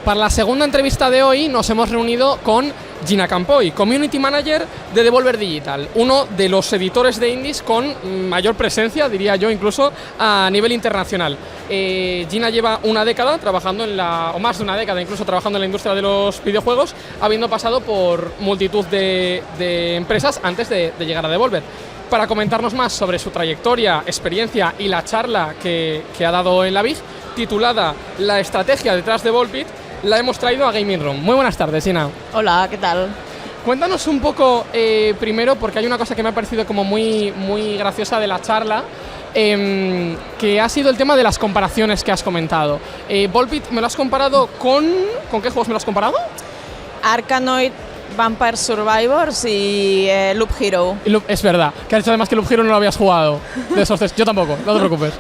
Para la segunda entrevista de hoy nos hemos reunido con Gina Campoy, Community Manager de Devolver Digital, uno de los editores de indies con mayor presencia, diría yo, incluso a nivel internacional. Gina lleva una década trabajando o más de una década incluso trabajando en la industria de los videojuegos, habiendo pasado por multitud de empresas antes de llegar a Devolver. Para comentarnos más sobre su trayectoria, experiencia y la charla que ha dado en la VIG, titulada La estrategia detrás de Volpit, la hemos traído a Gaming Room. Muy buenas tardes, Gina. Hola, ¿qué tal? Cuéntanos un poco, primero, porque hay una cosa que me ha parecido como muy graciosa de la charla, que ha sido el tema de las comparaciones que has comentado. Volpit, ¿me lo has comparado con qué juegos me lo has comparado? Arkanoid, Vampire Survivors y Loop Hero. Es verdad, que has dicho además que Loop Hero no lo habías jugado. De esos tres. Yo tampoco, no te preocupes.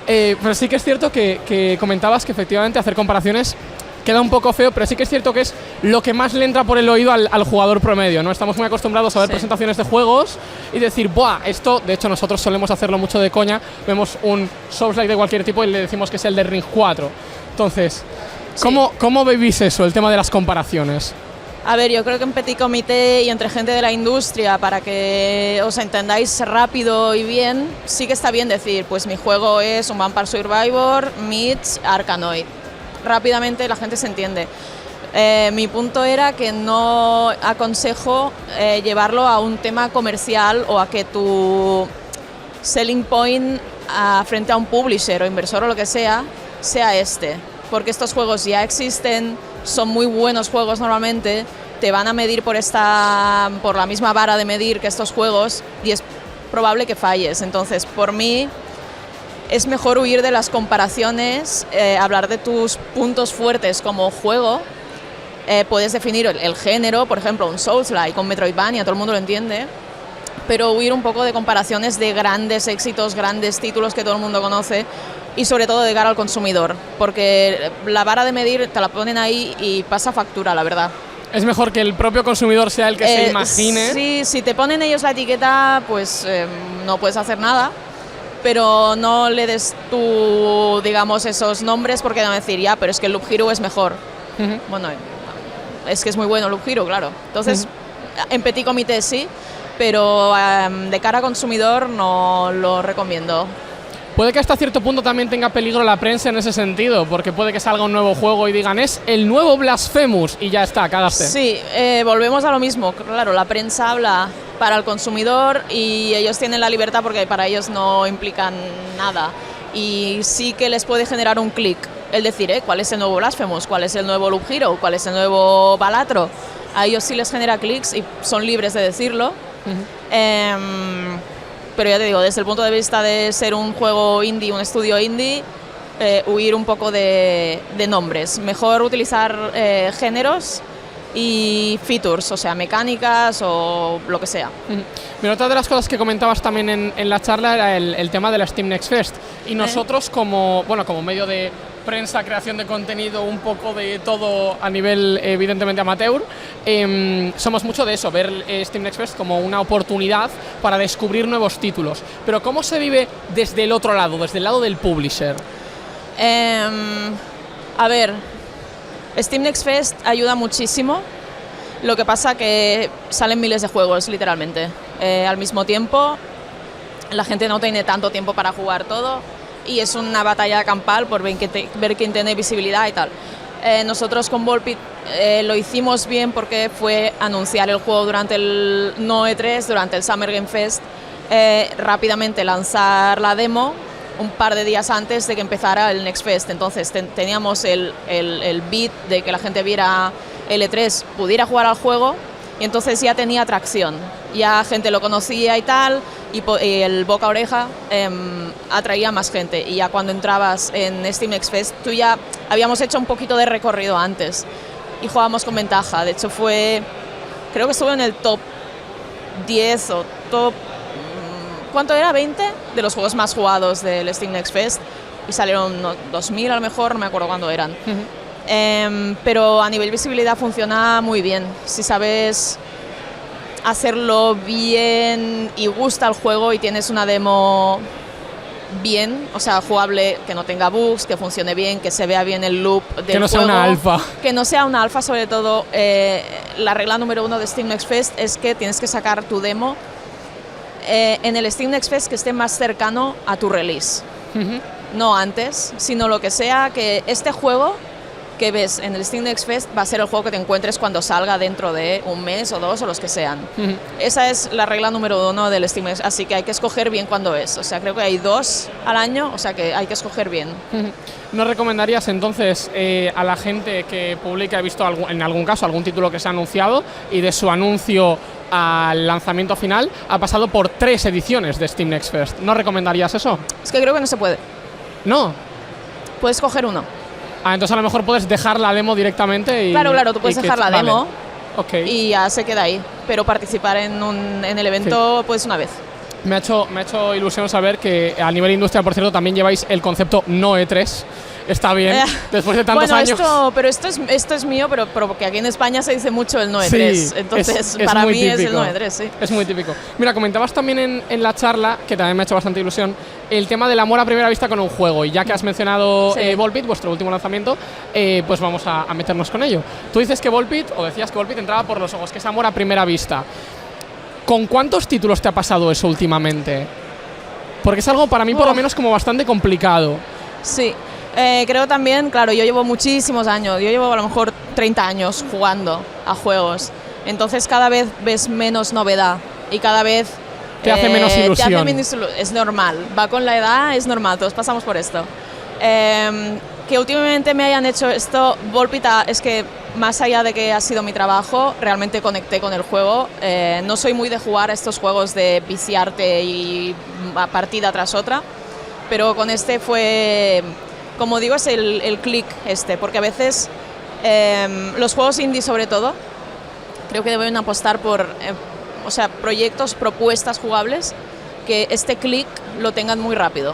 Pero sí que es cierto que comentabas que efectivamente hacer comparaciones queda un poco feo, pero sí que es cierto que es lo que más le entra por el oído al jugador promedio, ¿no? Estamos muy acostumbrados a ver presentaciones de juegos y decir, ¡buah! Esto, de hecho, nosotros solemos hacerlo mucho de coña. Vemos un Souls-like de cualquier tipo y le decimos que es el de Ring 4. Entonces, ¿cómo vivís eso, el tema de las comparaciones? A ver, yo creo que en petit comité y entre gente de la industria, para que os entendáis rápido y bien, sí que está bien decir, pues mi juego es un Vampire Survivor meets Arkanoid. Rápidamente la gente se entiende. Mi punto era que no aconsejo llevarlo a un tema comercial o a que tu selling point frente a un publisher o inversor o lo que sea este, porque estos juegos ya existen, son muy buenos juegos normalmente, te van a medir por la misma vara de medir que estos juegos y es probable que falles. Entonces, por mí es mejor huir de las comparaciones, hablar de tus puntos fuertes como juego. Puedes definir el género, por ejemplo, un Souls-like, un Metroidvania, todo el mundo lo entiende, pero huir un poco de comparaciones de grandes éxitos, grandes títulos que todo el mundo conoce y sobre todo de cara al consumidor, porque la vara de medir te la ponen ahí y pasa factura, la verdad. Es mejor que el propio consumidor sea el que se imagine. Sí, si te ponen ellos la etiqueta, pues no puedes hacer nada, pero no le des tú, digamos, esos nombres porque van a decir, ya, pero es que el Loop Hero es mejor. Bueno, es que es muy bueno Loop Hero, claro. Entonces, en petit comité sí, pero de cara a consumidor no lo recomiendo. Puede que hasta cierto punto también tenga peligro la prensa en ese sentido, porque puede que salga un nuevo juego y digan, es el nuevo Blasphemous, y ya está, cagaste. Sí, volvemos a lo mismo. Claro, la prensa habla para el consumidor y ellos tienen la libertad porque para ellos no implican nada. Y sí que les puede generar un clic el decir, ¿cuál es el nuevo Blasphemous? ¿Cuál es el nuevo Loop Hero? ¿Cuál es el nuevo Balatro? A ellos sí les genera clics y son libres de decirlo. Pero ya te digo, desde el punto de vista de ser un juego indie, un estudio indie, huir un poco de nombres. Mejor utilizar géneros y features, o sea, mecánicas o lo que sea. Mira, otra de las cosas que comentabas también en la charla era el tema de la Steam Next Fest. Y nosotros como medio de prensa, creación de contenido, un poco de todo a nivel evidentemente amateur, somos mucho de eso, ver Steam Next Fest como una oportunidad para descubrir nuevos títulos. Pero ¿cómo se vive desde el otro lado, desde el lado del publisher? A ver, Steam Next Fest ayuda muchísimo, lo que pasa que salen miles de juegos, literalmente. Al mismo tiempo, la gente no tiene tanto tiempo para jugar todo y es una batalla campal por ver quién tiene visibilidad y tal. Nosotros con Volpit lo hicimos bien porque fue anunciar el juego durante el E3, durante el Summer Game Fest, rápidamente lanzar la demo un par de días antes de que empezara el Next Fest. Entonces teníamos el beat de que la gente viera el E3, pudiera jugar al juego y entonces ya tenía atracción, ya gente lo conocía y tal, y el boca a oreja atraía más gente, y ya cuando entrabas en Steam Next Fest tú ya habíamos hecho un poquito de recorrido antes y jugábamos con ventaja. De hecho creo que estuve en el top 10 o top, ¿cuánto era? 20 de los juegos más jugados del Steam Next Fest y salieron 2000 a lo mejor, no me acuerdo cuándo eran. Pero a nivel visibilidad funciona muy bien. Si sabes hacerlo bien y gusta el juego y tienes una demo bien, o sea, jugable, que no tenga bugs, que funcione bien, que se vea bien el loop del Que no sea juego, una alfa. que no sea una alfa, sobre todo. La regla número 1 de Steam Next Fest es que tienes que sacar tu demo en el Steam Next Fest que esté más cercano a tu release. No antes, sino lo que sea, que este juego que ves en el Steam Next Fest va a ser el juego que te encuentres cuando salga dentro de un mes o 2 o los que sean. Esa es la regla número 1 del Steam Next Fest, así que hay que escoger bien cuándo es. O sea, creo que hay 2 al año, o sea que hay que escoger bien. ¿No recomendarías entonces a la gente que publique, ha visto en algún caso algún título que se ha anunciado y de su anuncio al lanzamiento final ha pasado por 3 ediciones de Steam Next Fest? ¿No recomendarías eso? Es que creo que no se puede. No. Puedes coger uno. Entonces a lo mejor puedes dejar la demo directamente y... Claro, tú puedes dejar la demo Okay. y ya se queda ahí. Pero participar en el evento puedes una vez. Me ha hecho ilusión saber que a nivel industria, por cierto, también lleváis el concepto no E3. Está bien, después de tantos años. Esto es mío, pero porque aquí en España se dice mucho el no E3. Sí, entonces, es para muy mí típico. es el no E3, sí. Es muy típico. Mira, comentabas también en la charla, que también me ha hecho bastante ilusión, el tema del amor a primera vista con un juego. Y ya que has mencionado Volbeat, vuestro último lanzamiento, pues vamos a meternos con ello. Tú dices que Volbeat, o decías que Volbeat entraba por los ojos, que es amor a primera vista. ¿Con cuántos títulos te ha pasado eso últimamente? Porque es algo para mí por lo menos como bastante complicado. Sí, creo también, claro, yo llevo muchísimos años, yo llevo a lo mejor 30 años jugando a juegos, entonces cada vez ves menos novedad y cada vez te hace menos ilusión. Es normal, va con la edad, es normal, todos pasamos por esto. Que últimamente me hayan hecho esto, Volbeat, es que más allá de que ha sido mi trabajo, realmente conecté con el juego. No soy muy de jugar a estos juegos de viciarte y a partida tras otra, pero con este fue, como digo, es el click porque a veces los juegos indie sobre todo, creo que deben apostar por proyectos, propuestas jugables, que este click lo tengan muy rápido.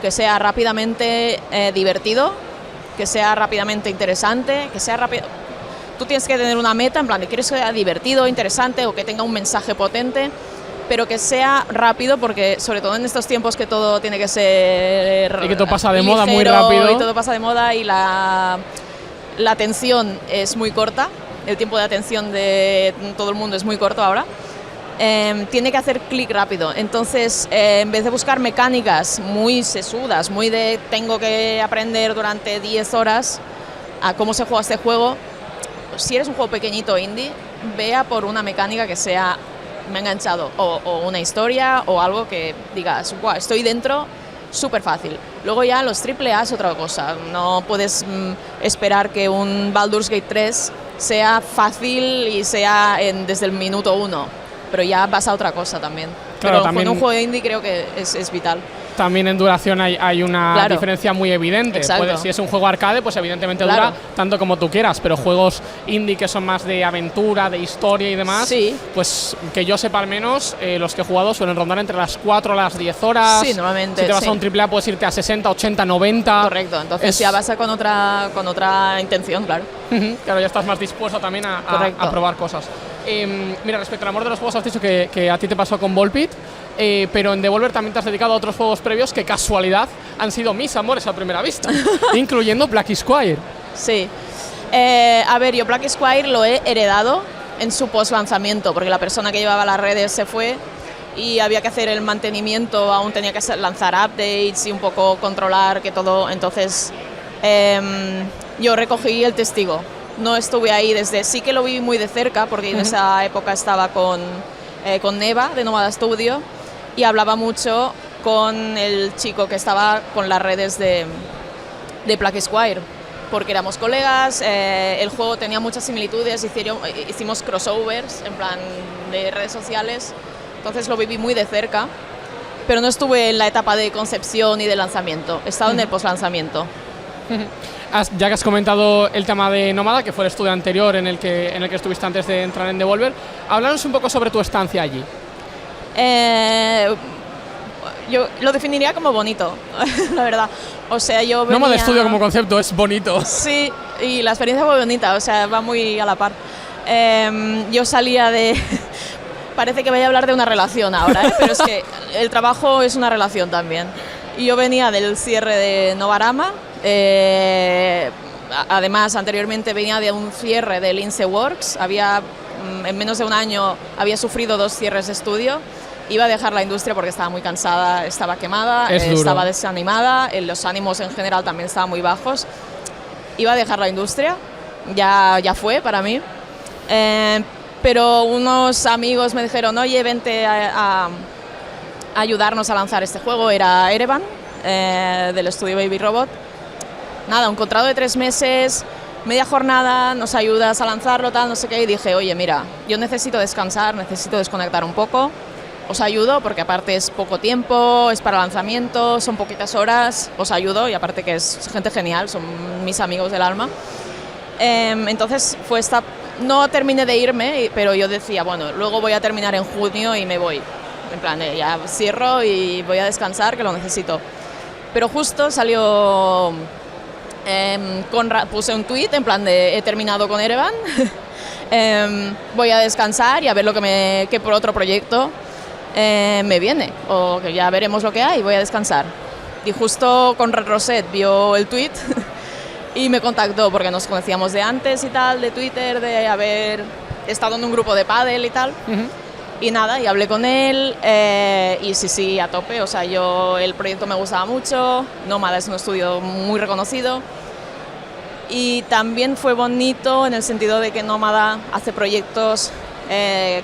Que sea rápidamente divertido, que sea rápidamente interesante, que sea rápido. Tú tienes que tener una meta, en plan, que quieres que sea divertido, interesante o que tenga un mensaje potente, pero que sea rápido, porque sobre todo en estos tiempos que todo tiene que ser y que todo pasa de ligero, moda muy rápido. Y todo pasa de moda y la atención es muy corta, el tiempo de atención de todo el mundo es muy corto ahora. Tiene que hacer clic rápido, entonces en vez de buscar mecánicas muy sesudas, muy de tengo que aprender durante 10 horas a cómo se juega este juego, si eres un juego pequeñito indie, vea por una mecánica que sea, me ha enganchado, o una historia o algo que digas, wow, estoy dentro, súper fácil. Luego ya los AAA es otra cosa, no puedes esperar que un Baldur's Gate 3 sea fácil y sea desde el minuto 1. Pero ya vas a otra cosa también. Claro, pero también, con un juego indie creo que es vital. También en duración hay una diferencia muy evidente. Si es un juego arcade, pues evidentemente dura tanto como tú quieras, pero juegos indie que son más de aventura, de historia y demás, pues que yo sepa al menos, los que he jugado suelen rondar entre las 4 a las 10 horas. Sí, normalmente. Si te vas a un AAA puedes irte a 60, 80, 90. Correcto, entonces ya vas con otra intención, claro. Claro, ya estás más dispuesto también a probar cosas. Mira, respecto al amor de los juegos, has dicho que a ti te pasó con Volbeat, pero en Devolver también te has dedicado a otros juegos previos que, casualidad, han sido mis amores a primera vista, incluyendo Black Squire. Sí. A ver, yo Black Squire lo he heredado en su post-lanzamiento, porque la persona que llevaba las redes se fue y había que hacer el mantenimiento, aún tenía que lanzar updates y un poco controlar que todo, entonces yo recogí el testigo. No estuve ahí sí que lo vi muy de cerca, porque en esa época estaba con Neva de Nómada Studio y hablaba mucho con el chico que estaba con las redes de Black Squire, porque éramos colegas, el juego tenía muchas similitudes, hicimos crossovers en plan de redes sociales, entonces lo viví muy de cerca, pero no estuve en la etapa de concepción y de lanzamiento, he estado en el post-lanzamiento. Ya que has comentado el tema de Nómada, que fue el estudio anterior en el que estuviste antes de entrar en Devolver, háblanos un poco sobre tu estancia allí. Yo lo definiría como bonito, la verdad. O sea, yo venía... Nómada Studio como concepto es bonito. Sí, y la experiencia fue bonita, o sea, va muy a la par. Yo salía de... Parece que vaya a hablar de una relación ahora, pero es que el trabajo es una relación también. Y yo venía del cierre de Novarama, además anteriormente venía de un cierre de Lince Works, en menos de un año había sufrido 2 cierres de estudio. Iba a dejar la industria porque estaba muy cansada, estaba quemada, estaba desanimada, los ánimos en general también estaban muy bajos. Iba a dejar la industria, ya fue para mí. Pero unos amigos me dijeron, oye, vente a ayudarnos a lanzar este juego. Era Erevan, del estudio Baby Robot. Nada, un contrato de 3 meses, media jornada, nos ayudas a lanzarlo, tal, no sé qué. Y dije, oye, mira, yo necesito descansar, necesito desconectar un poco. Os ayudo porque aparte es poco tiempo, es para lanzamiento, son poquitas horas, os ayudo y aparte que es gente genial, son mis amigos del alma. Entonces fue no terminé de irme, pero yo decía, bueno, luego voy a terminar en junio y me voy. En plan, ya cierro y voy a descansar, que lo necesito. Pero justo salió, puse un tweet en plan de he terminado con Erevan, voy a descansar y a ver que por otro proyecto me viene, o que ya veremos lo que hay, voy a descansar. Y justo Conrad Roset vio el tweet y me contactó porque nos conocíamos de antes y tal, de Twitter, de haber estado en un grupo de pádel y tal. Y nada, y hablé con él y sí, a tope. O sea, el proyecto me gustaba mucho, Nómada es un estudio muy reconocido y también fue bonito en el sentido de que Nómada hace proyectos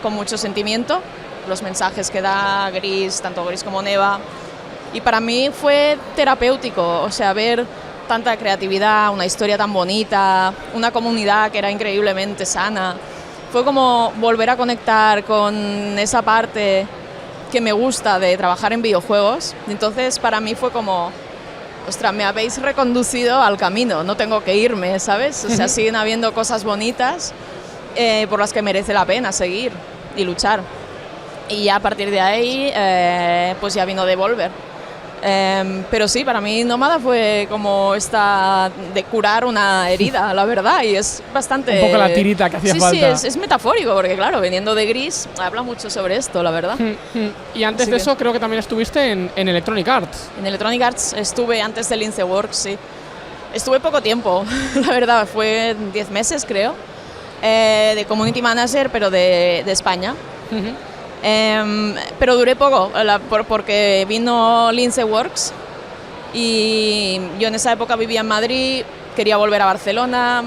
con mucho sentimiento. Los mensajes que da Gris, tanto Gris como Neva, y para mí fue terapéutico, o sea, ver tanta creatividad, una historia tan bonita, una comunidad que era increíblemente sana, fue como volver a conectar con esa parte que me gusta de trabajar en videojuegos. Entonces para mí fue como, ostras, me habéis reconducido al camino, no tengo que irme, ¿sabes? O sea, siguen habiendo cosas bonitas por las que merece la pena seguir y luchar. Y ya a partir de ahí, pues ya vino Devolver. Pero sí, para mí Nómada fue como de curar una herida, la verdad, y es bastante... Un poco la tirita que hacía falta. Sí, es metafórico, porque claro, viniendo de Gris, habla mucho sobre esto, la verdad. Y antes de eso creo que también estuviste en Electronic Arts. En Electronic Arts estuve antes del Lince Works, sí. Estuve poco tiempo, la verdad, fue 10 meses creo, de Community Manager, pero de España. Pero duré poco porque vino Lince Works y yo en esa época vivía en Madrid, quería volver a Barcelona,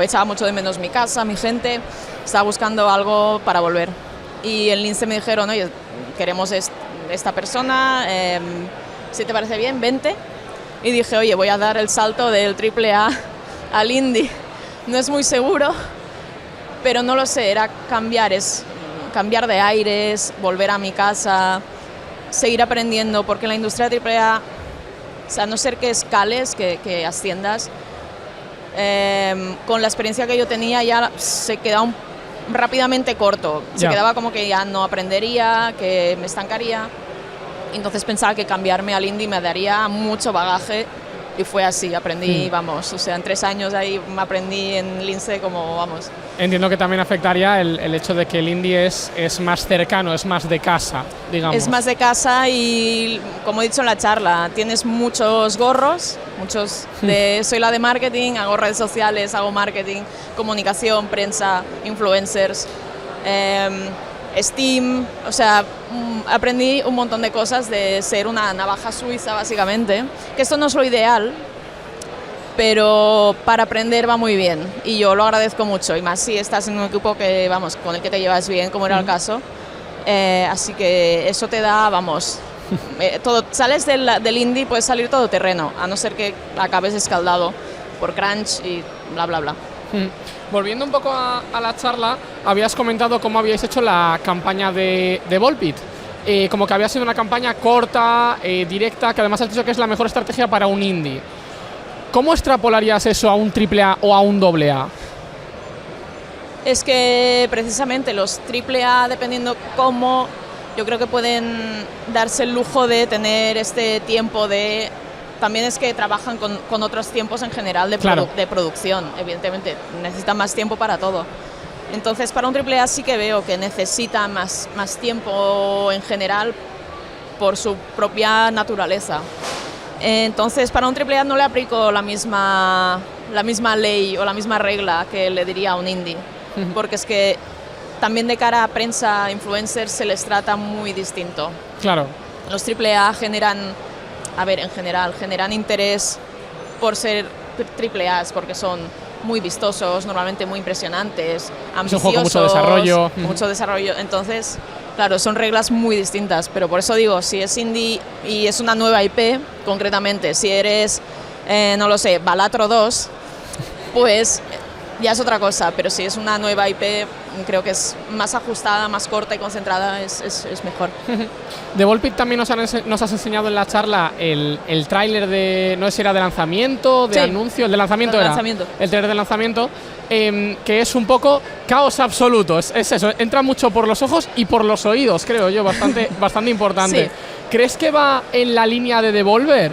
echaba mucho de menos mi casa, mi gente, estaba buscando algo para volver. Y en Lince me dijeron, oye, queremos esta persona, si te parece bien, vente. Y dije, oye, voy a dar el salto del AAA al indie. No es muy seguro, pero no lo sé, era cambiar de aires, volver a mi casa, seguir aprendiendo, porque la industria AAA, o sea, a no ser que escales, que asciendas, con la experiencia que yo tenía ya se quedaba rápidamente corto, se quedaba como que ya no aprendería, que me estancaría, entonces pensaba que cambiarme al indie me daría mucho bagaje. Y fue así, aprendí, vamos, o sea, en 3 años ahí me aprendí en Lince como, vamos. Entiendo que también afectaría el hecho de que el indie es más cercano, es más de casa, digamos. Es más de casa y, como he dicho en la charla, tienes muchos gorros, soy la de marketing, hago redes sociales, hago marketing, comunicación, prensa, influencers, Steam, o sea, aprendí un montón de cosas de ser una navaja suiza básicamente, que esto no es lo ideal, pero para aprender va muy bien y yo lo agradezco mucho, y más si estás en un equipo que, vamos, con el que te llevas bien, como era el caso, así que eso te da, vamos, sales del indie, puedes salir todo terreno, a no ser que acabes escaldado por crunch y bla bla bla. Volviendo un poco a la charla, habías comentado cómo habíais hecho la campaña de Volpit. Como que había sido una campaña corta, directa, que además has dicho que es la mejor estrategia para un indie. ¿Cómo extrapolarías eso a un AAA o a un AA? Es que precisamente los AAA, dependiendo cómo, yo creo que pueden darse el lujo de tener este tiempo de... También es que trabajan con otros tiempos en general de producción, evidentemente, necesitan más tiempo para todo. Entonces, para un AAA sí que veo que necesita más tiempo en general por su propia naturaleza. Entonces, para un AAA no le aplico la misma ley o la misma regla que le diría a un indie, porque es que también de cara a prensa, influencers, se les trata muy distinto. Claro. Los AAA generan interés por ser AAAs, porque son muy vistosos, normalmente muy impresionantes, ambiciosos. Es un juego con mucho desarrollo. Mucho desarrollo. Entonces, claro, son reglas muy distintas, pero por eso digo, si es indie y es una nueva IP, concretamente, si eres, no lo sé, Balatro 2, pues ya es otra cosa, pero si es una nueva IP, creo que es más ajustada, más corta y concentrada, es mejor. De Volpit también nos has enseñado en la charla el tráiler de, no sé si era de lanzamiento, de anuncio, el de lanzamiento era. El tráiler de lanzamiento, que es un poco caos absoluto, es eso, entra mucho por los ojos y por los oídos, creo yo, bastante importante. Sí. ¿Crees que va en la línea de Devolver?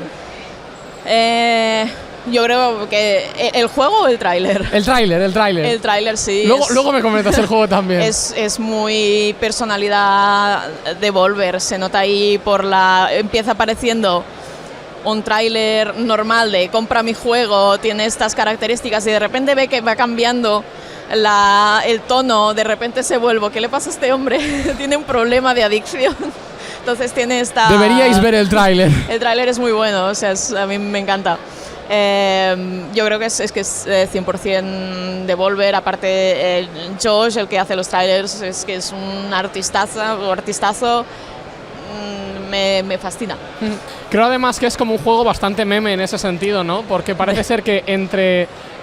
Yo creo que el juego o el tráiler. El tráiler. El tráiler, sí. Luego me comentas el juego también. Es muy personalidad Devolver. Se nota ahí empieza apareciendo un tráiler normal de compra mi juego, tiene estas características y de repente ve que va cambiando el tono, de repente se vuelve. ¿Qué le pasa a este hombre? Tiene un problema de adicción. Entonces tiene esta... Deberíais ver el tráiler. El tráiler es muy bueno, o sea, a mí me encanta. Yo creo que es 100% Devolver, aparte Josh, el que hace los trailers, es que es un artistazo, me fascina. Creo además que es como un juego bastante meme en ese sentido, ¿no? Porque parece ser que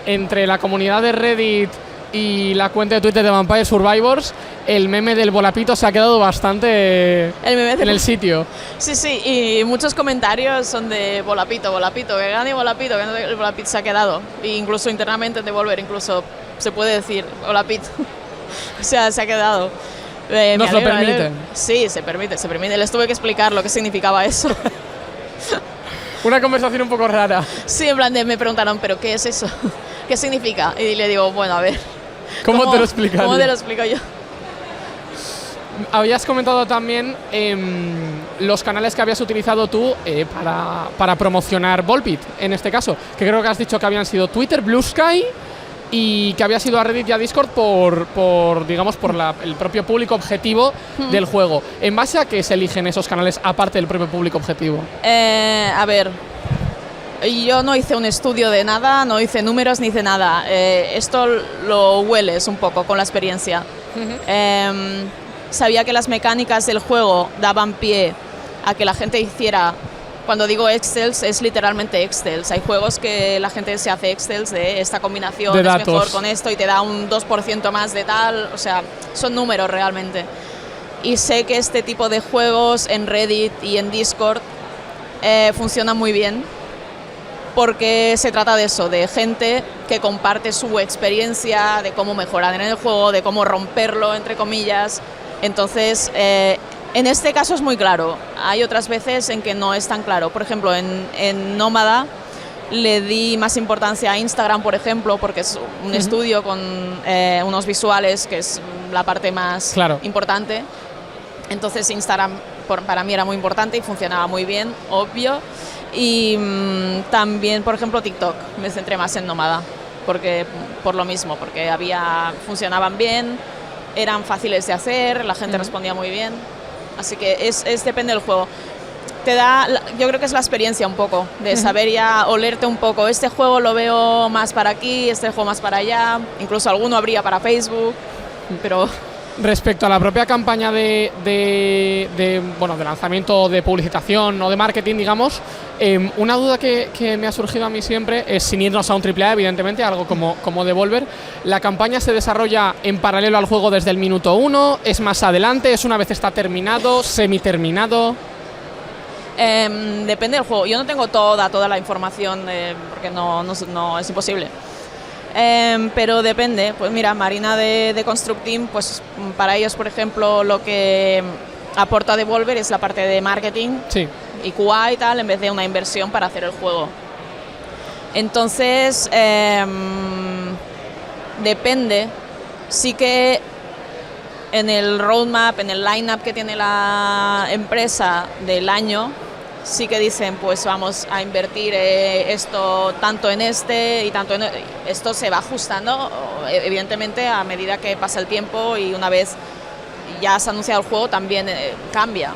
entre la comunidad de Reddit y la cuenta de Twitter de Vampire Survivors, el meme del Volapito se ha quedado bastante en el sitio. Sí, y muchos comentarios son de Volapito, que gane Volapito, que el Volapito se ha quedado. E incluso internamente en Devolver, incluso se puede decir Volapito. O sea, se ha quedado. ¿Nos lo permiten? Sí, se permite. Les tuve que explicar lo que significaba eso. Una conversación un poco rara. Sí, en plan me preguntaron, ¿pero qué es eso? ¿Qué significa? Y le digo, bueno, a ver. ¿Cómo te lo explicas? ¿Cómo te lo explico yo? Habías comentado también los canales que habías utilizado tú para promocionar Volpit, en este caso, que creo que has dicho que habían sido Twitter, Blue Sky y que habías ido a Reddit y a Discord por el propio público objetivo del juego. ¿En base a qué se eligen esos canales aparte del propio público objetivo? A ver, yo no hice un estudio de nada, no hice números ni hice nada. Esto lo hueles un poco con la experiencia. Sabía que las mecánicas del juego daban pie a que la gente hiciera, cuando digo Excels, es literalmente Excels. Hay juegos que la gente se hace Excels de esta combinación de es datos. Mejor con esto y te da un 2% más de tal, o sea, son números realmente. Y sé que este tipo de juegos en Reddit y en Discord funcionan muy bien, porque se trata de eso, de gente que comparte su experiencia, de cómo mejorar en el juego, de cómo romperlo, entre comillas. Entonces, en este caso es muy claro. Hay otras veces en que no es tan claro. Por ejemplo, en Nómada le di más importancia a Instagram, por ejemplo, porque es un estudio con unos visuales, que es la parte más importante. Entonces, Instagram para mí era muy importante y funcionaba muy bien, obvio. Y también, por ejemplo, TikTok. Me centré más en Nómada, por lo mismo, porque funcionaban bien, eran fáciles de hacer, la gente respondía muy bien, así que depende del juego. Yo creo que es la experiencia un poco, de saber ya olerte un poco, este juego lo veo más para aquí, este juego más para allá, incluso alguno habría para Facebook, pero... Respecto a la propia campaña de lanzamiento, de publicitación o de marketing, digamos, una duda que me ha surgido a mí siempre es, sin irnos a un AAA, evidentemente, algo como Devolver, ¿la campaña se desarrolla en paralelo al juego desde el minuto 1? ¿Es más adelante? ¿Es una vez está terminado? ¿Semiterminado? Depende del juego. Yo no tengo toda la información porque no es imposible. Pero depende, pues mira, Marina de Construct Team, pues para ellos, por ejemplo, lo que aporta Devolver es la parte de marketing y QA y tal, en vez de una inversión para hacer el juego. Entonces, depende, sí que en el roadmap, en el line-up que tiene la empresa del año, sí que dicen, pues vamos a invertir esto tanto en este y tanto en... Esto se va ajustando, evidentemente, a medida que pasa el tiempo y una vez ya has anunciado el juego también cambia.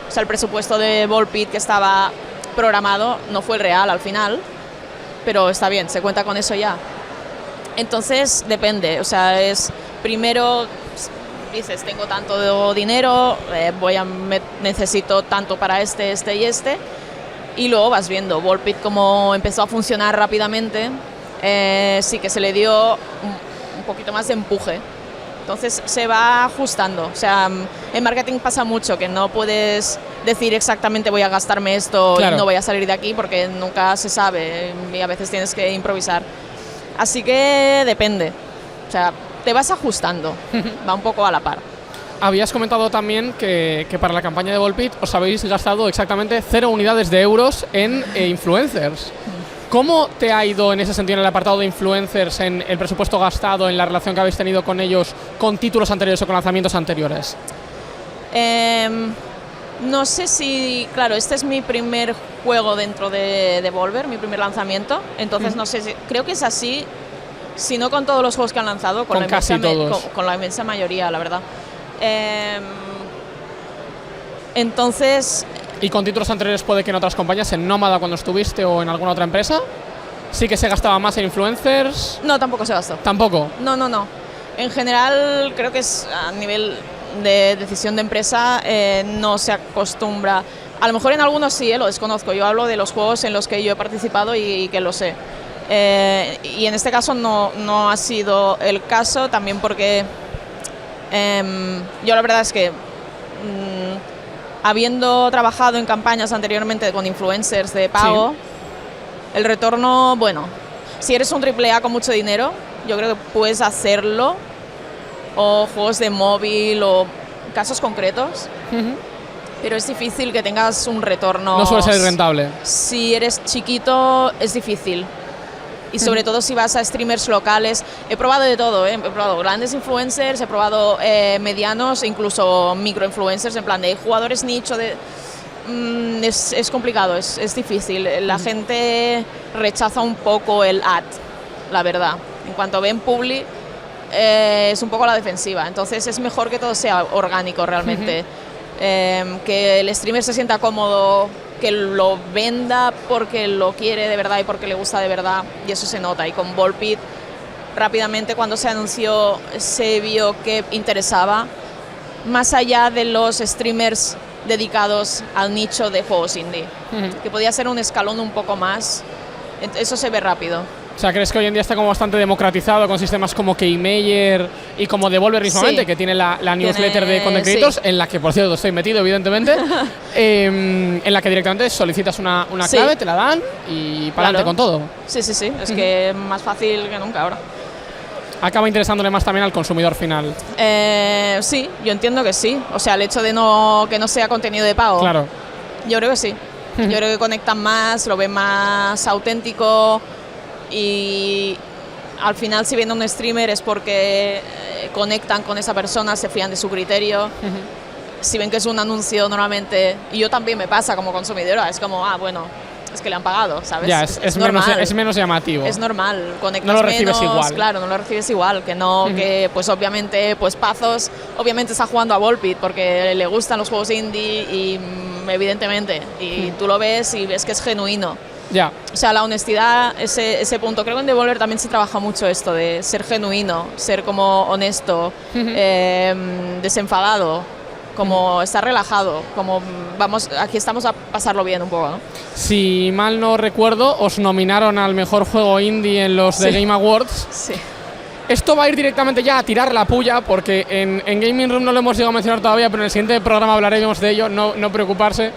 O sea, el presupuesto de Volpit que estaba programado no fue el real al final, pero está bien, se cuenta con eso ya. Entonces depende, o sea, es primero dices, tengo tanto de dinero, necesito tanto para este y este, y luego vas viendo. Volpit, como empezó a funcionar rápidamente, sí que se le dio un poquito más de empuje. Entonces se va ajustando. O sea, en marketing pasa mucho que no puedes decir exactamente voy a gastarme esto, claro, y no voy a salir de aquí, porque nunca se sabe y a veces tienes que improvisar. Así que depende. O sea, te vas ajustando, va un poco a la par. Habías comentado también que para la campaña de Volpit os habéis gastado exactamente 0 unidades de euros en influencers. ¿Cómo te ha ido en ese sentido en el apartado de influencers, en el presupuesto gastado, en la relación que habéis tenido con ellos, con títulos anteriores o con lanzamientos anteriores? No sé si... Claro, este es mi primer juego dentro de Devolver, mi primer lanzamiento, entonces no sé si... Creo que es así, si no con todos los juegos que han lanzado, con la inmensa mayoría, la verdad. Entonces... ¿Y con títulos anteriores puede que en otras compañías, en Nómada cuando estuviste o en alguna otra empresa, sí que se gastaba más en influencers? No, tampoco se gastó. ¿Tampoco? No. En general creo que es a nivel de decisión de empresa, no se acostumbra. A lo mejor en algunos sí, lo desconozco. Yo hablo de los juegos en los que yo he participado y que lo sé. Y en este caso no ha sido el caso, también porque yo la verdad es que habiendo trabajado en campañas anteriormente con influencers de pago, sí, el retorno, bueno, si eres un AAA con mucho dinero, yo creo que puedes hacerlo, o juegos de móvil o casos concretos, pero es difícil que tengas un retorno. No suele ser rentable. Si eres chiquito es difícil. Y sobre todo si vas a streamers locales. He probado de todo, he probado grandes influencers, he probado medianos e incluso microinfluencers, en plan de jugadores nicho. Es complicado, es difícil. La gente rechaza un poco el ad, la verdad. En cuanto ven publi, es un poco a la defensiva. Entonces es mejor que todo sea orgánico realmente. Que el streamer se sienta cómodo, que lo venda porque lo quiere de verdad y porque le gusta de verdad, y eso se nota. Y con Volpit rápidamente, cuando se anunció, se vio que interesaba más allá de los streamers dedicados al nicho de juegos indie, que podía ser un escalón un poco más. Eso se ve rápido. O sea, ¿crees que hoy en día está como bastante democratizado con sistemas como Keymaker y como Devolver mismamente, que tiene la newsletter de Content Creators, en la que, por cierto, estoy metido, evidentemente, en la que directamente solicitas una clave, te la dan y para adelante con todo? Sí. Es que es más fácil que nunca ahora. Acaba interesándole más también al consumidor final. Sí, yo entiendo que sí. O sea, el hecho de que no sea contenido de pago. Claro. Yo creo que sí. Yo creo que conectan más, lo ven más auténtico. Y al final, si viene un streamer es porque conectan con esa persona, se fían de su criterio. Si ven que es un anuncio normalmente, y yo también me pasa como consumidora, es como, bueno, es que le han pagado, ¿sabes? Ya, es menos llamativo. Es normal, conectas no lo recibes menos, igual. Claro, no lo recibes igual, que no, que pues obviamente, pues Pazos obviamente está jugando a Volpit porque le gustan los juegos indie y evidentemente, y tú lo ves y ves que es genuino. Ya. O sea, la honestidad, ese punto. Creo que en Devolver también se trabaja mucho esto de ser genuino, ser como honesto, desenfadado, como estar relajado, como vamos, aquí estamos a pasarlo bien un poco, ¿no? Si mal no recuerdo, os nominaron al mejor juego indie en los The Game Awards. Sí. Esto va a ir directamente ya a tirar la puya, porque en Gaming Room no lo hemos llegado a mencionar todavía, pero en el siguiente programa hablaremos de ello, no preocuparse.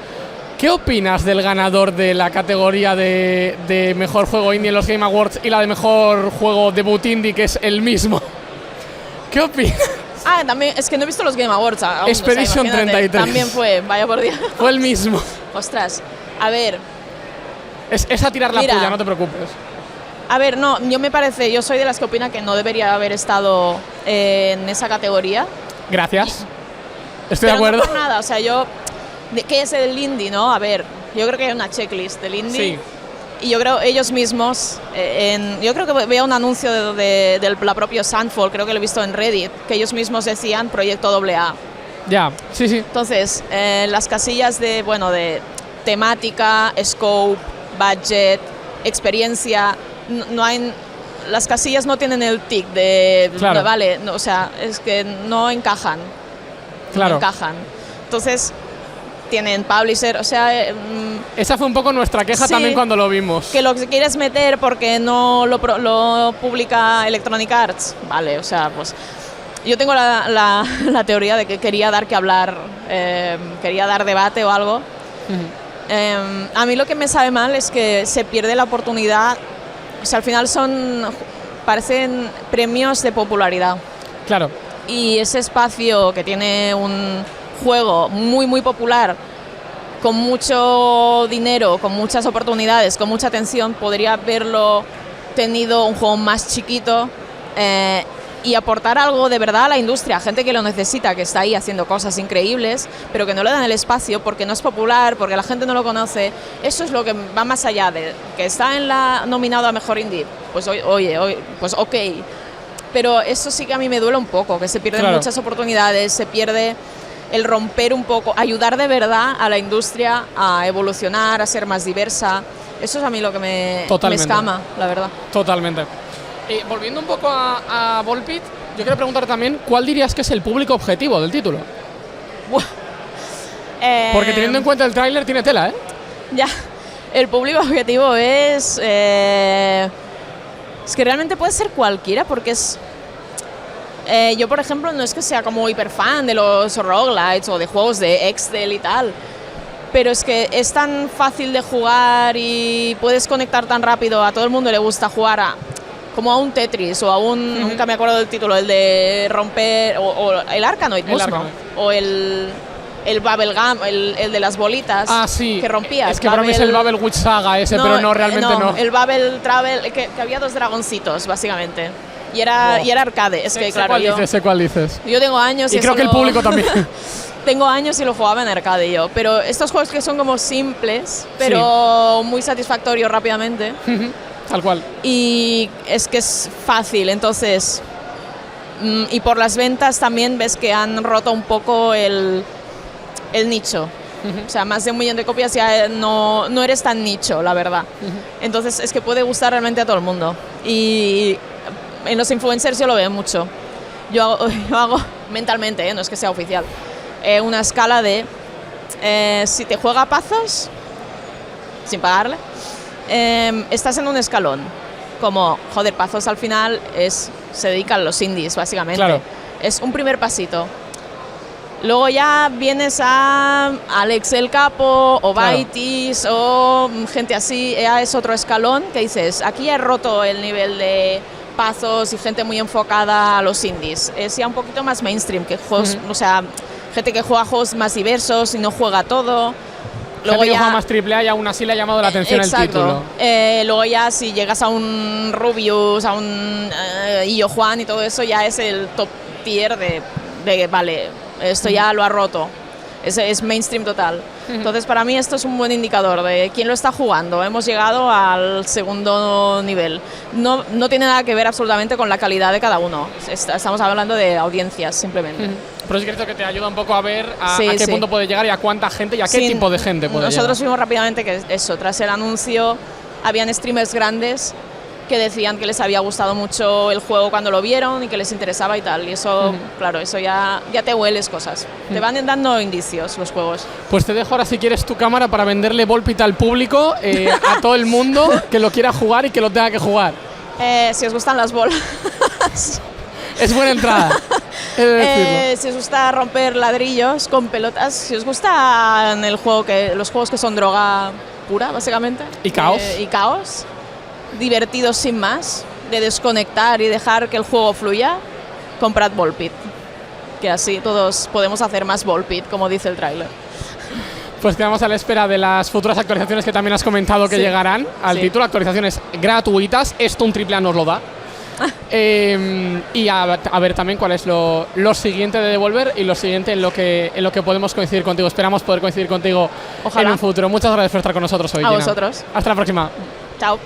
¿Qué opinas del ganador de la categoría de mejor juego indie en los Game Awards y la de mejor juego debut indie, que es el mismo? ¿Qué opinas? También, es que no he visto los Game Awards aún. Expedition 33. También fue, vaya por Dios. Fue el mismo. Ostras, a ver. Es a tirar la puya, no te preocupes. A ver, no, yo soy de las que opina que no debería haber estado en esa categoría. Gracias. Estoy de acuerdo. No por nada, o sea, yo de qué es el indie, ¿no? A ver, yo creo que hay una checklist del indie. Sí. Y yo creo ellos mismos, yo creo que veo un anuncio de la propia Sandfall, creo que lo he visto en Reddit, que ellos mismos decían proyecto AA. Ya, sí, sí. Entonces, las casillas de temática, scope, budget, experiencia, no hay, las casillas no tienen el tic de, claro. Vale, no, o sea, es que no encajan. Claro. No encajan. Entonces, tienen publisher, o sea... esa fue un poco nuestra queja también cuando lo vimos. Que lo que quieres meter porque no lo publica Electronic Arts, vale, o sea, pues... Yo tengo la teoría de que quería dar que hablar, quería dar debate o algo. A mí lo que me sabe mal es que se pierde la oportunidad, o sea, al final parecen premios de popularidad. Claro. Y ese espacio que tiene un juego muy, muy popular, con mucho dinero, con muchas oportunidades, con mucha atención, podría haberlo tenido un juego más chiquito y aportar algo de verdad a la industria, gente que lo necesita, que está ahí haciendo cosas increíbles, pero que no le dan el espacio porque no es popular, porque la gente no lo conoce. Eso es lo que va más allá de que está nominado a Mejor Indie. Pues pues ok. Pero eso sí que a mí me duele un poco, que se pierden muchas oportunidades, se pierde el romper un poco, ayudar de verdad a la industria a evolucionar, a ser más diversa. Eso es a mí lo que me escama, la verdad. Totalmente. Volviendo un poco a Volpit, yo quiero preguntar también, ¿cuál dirías que es el público objetivo del título? Porque teniendo en cuenta el tráiler tiene tela, ¿eh? Ya, el público objetivo es que realmente puede ser cualquiera, porque es... yo, por ejemplo, no es que sea como hiper fan de los roguelites o de juegos de Excel y tal, pero es que es tan fácil de jugar y puedes conectar tan rápido, a todo el mundo le gusta jugar como a un Tetris o a un... Nunca me acuerdo del título, el de romper... o el Arkanoid mismo, o el Bubblegum, el de las bolitas que rompías. Es que para mí es el Bubble Witch Saga ese, pero no, realmente no. El Bubble Travel, que había 2 dragoncitos, básicamente. Y era arcade. Es que, claro, sé cuál dices. Yo tengo años y creo que el público también. Tengo años y lo jugaba en arcade yo. Pero estos juegos que son como simples, pero muy satisfactorios rápidamente. Tal cual. Y es que es fácil, entonces... y por las ventas también ves que han roto un poco el nicho. O sea, más de 1 millón de copias ya no eres tan nicho, la verdad. Entonces es que puede gustar realmente a todo el mundo. Y en los influencers yo lo veo mucho. Yo hago mentalmente, no es que sea oficial, una escala de si te juega Pazos, sin pagarle, estás en un escalón. Como, joder, Pazos al final se dedican a los indies, básicamente. Claro. Es un primer pasito. Luego ya vienes a Alex el Capo o Baitis o gente así, ya es otro escalón que dices, aquí he roto el nivel de Pazos y gente muy enfocada a los indies. Es ya un poquito más mainstream, que juegos, o sea, gente que juega juegos más diversos y no juega todo. Luego gente que juega más AAA y aún así le ha llamado la atención el título. Luego ya si llegas a un Rubius, a un Illo Juan y todo eso, ya es el top tier de vale, esto ya lo ha roto. Es mainstream total. Entonces para mí esto es un buen indicador de quién lo está jugando. Hemos llegado al segundo nivel. No tiene nada que ver absolutamente con la calidad de cada uno. Estamos hablando de audiencias simplemente. Pero es cierto que te ayuda un poco a ver a qué punto puede llegar y a cuánta gente y a qué tipo de gente puede llegar. Nosotros vimos rápidamente que tras el anuncio habían streamers grandes que decían que les había gustado mucho el juego cuando lo vieron y que les interesaba y tal. Y eso, claro, eso ya te hueles cosas. Te van dando indicios los juegos. Pues te dejo ahora, si quieres, tu cámara para venderle Volpit al público, a todo el mundo que lo quiera jugar y que lo tenga que jugar. Si os gustan las bolas. Es buena entrada. Si os gusta romper ladrillos con pelotas, si os gustan los juegos que son droga pura, básicamente. Y caos. Y caos. Divertidos sin más, de desconectar y dejar que el juego fluya, comprad Volpit, que así todos podemos hacer más Volpit, como dice el tráiler. Pues quedamos a la espera de las futuras actualizaciones que también has comentado que llegarán al título, actualizaciones gratuitas. Esto un AAA nos lo da. Y a ver también cuál es lo siguiente de Devolver y lo siguiente en lo que podemos coincidir contigo. Esperamos poder coincidir contigo Ojalá. en un futuro. Muchas gracias por estar con nosotros hoy, A Gina. vosotros. Hasta la próxima. Chao.